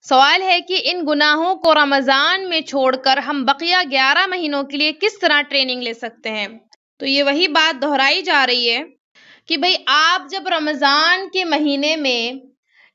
سوال ہے کہ ان گناہوں کو رمضان میں چھوڑ کر ہم بقیہ 11 مہینوں کے لیے کس طرح ٹریننگ لے سکتے ہیں؟ تو یہ وہی بات دہرائی جا رہی ہے کہ بھئی آپ جب رمضان کے مہینے میں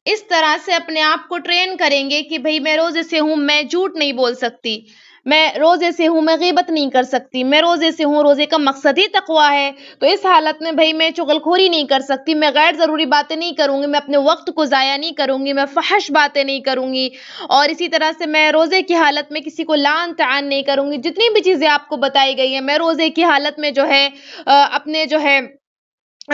اس طرح سے اپنے آپ کو ٹرین کریں گے کہ بھئی میں روزے سے ہوں، میں جھوٹ نہیں بول سکتی، میں روزے سے ہوں، میں غیبت نہیں کر سکتی، میں روزے سے ہوں، روزے کا مقصد ہی تقویٰ ہے، تو اس حالت میں بھئی میں چغلخوری نہیں کر سکتی، میں غیر ضروری باتیں نہیں کروں گی، میں اپنے وقت کو ضائع نہیں کروں گی، میں فحش باتیں نہیں کروں گی، اور اسی طرح سے میں روزے کی حالت میں کسی کو لعن طعن نہیں کروں گی، جتنی بھی چیزیں آپ کو بتائی گئی ہیں، میں روزے کی حالت میں جو ہے اپنے جو ہے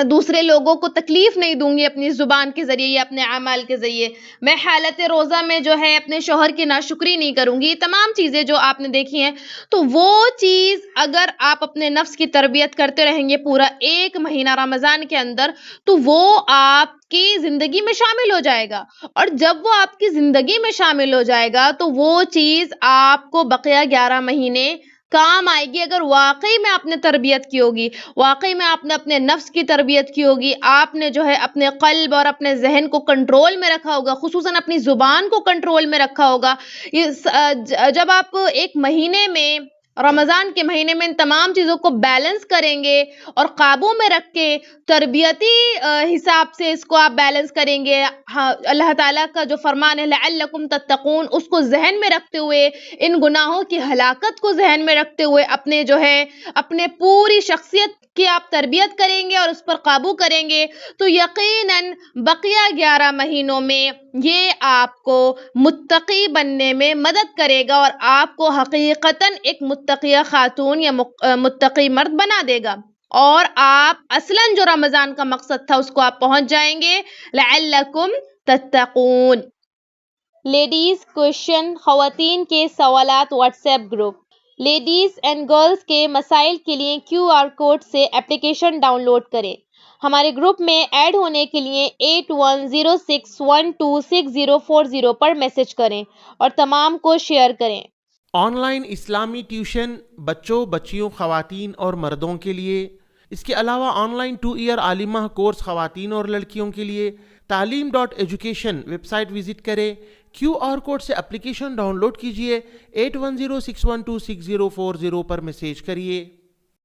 دوسرے لوگوں کو تکلیف نہیں دوں گی اپنی زبان کے ذریعے یا اپنے اعمال کے ذریعے، میں حالت روزہ میں جو ہے اپنے شوہر کی ناشکری نہیں کروں گی، یہ تمام چیزیں جو آپ نے دیکھی ہیں، تو وہ چیز اگر آپ اپنے نفس کی تربیت کرتے رہیں گے پورا 1 مہینہ رمضان کے اندر، تو وہ آپ کی زندگی میں شامل ہو جائے گا، اور جب وہ آپ کی زندگی میں شامل ہو جائے گا تو وہ چیز آپ کو بقیہ 11 مہینے کام آئے گی اگر واقعی میں آپ نے تربیت کی ہوگی، واقعی میں آپ نے اپنے نفس کی تربیت کی ہوگی، آپ نے جو ہے اپنے قلب اور اپنے ذہن کو کنٹرول میں رکھا ہوگا، خصوصاً اپنی زبان کو کنٹرول میں رکھا ہوگا۔ جب آپ 1 مہینے میں رمضان کے مہینے میں ان تمام چیزوں کو بیلنس کریں گے اور قابو میں رکھ کے تربیتی حساب سے اس کو آپ بیلنس کریں گے، ہاں، اللہ تعالیٰ کا جو فرمان ہے لعلکم تتقون، اس کو ذہن میں رکھتے ہوئے، ان گناہوں کی ہلاکت کو ذہن میں رکھتے ہوئے اپنے جو ہے اپنے پوری شخصیت کی آپ تربیت کریں گے اور اس پر قابو کریں گے، تو یقیناً بقیہ 11 مہینوں میں یہ آپ کو متقی بننے میں مدد کرے گا اور آپ کو حقیقتاً ایک متقیہ خاتون یا متقی مرد بنا دے گا، اور آپ اصلاً جو رمضان کا مقصد تھا اس کو آپ پہنچ جائیں گے، لعلکم تتقون۔ لیڈیز کویشچن، خواتین کے سوالات what's app group. Ladies and girls کے مسائل کے لیے QR کوڈ سے اپلیکیشن ڈاؤن لوڈ کریں۔ ہمارے گروپ میں ایڈ ہونے کے لیے 8106126040 پر میسج کریں اور تمام کو شیئر کریں۔ آن لائن اسلامی ٹیوشن بچوں، بچیوں، خواتین اور مردوں کے لیے، اس کے علاوہ آن لائن 2 ایئر عالمہ کورس خواتین اور لڑکیوں کے لیے، تعلیم.ایجوکیشن ویب سائٹ وزٹ کریں، QR کوڈ سے اپلیکیشن ڈاؤن لوڈ کیجئے، 8106126040 پر میسیج کریے۔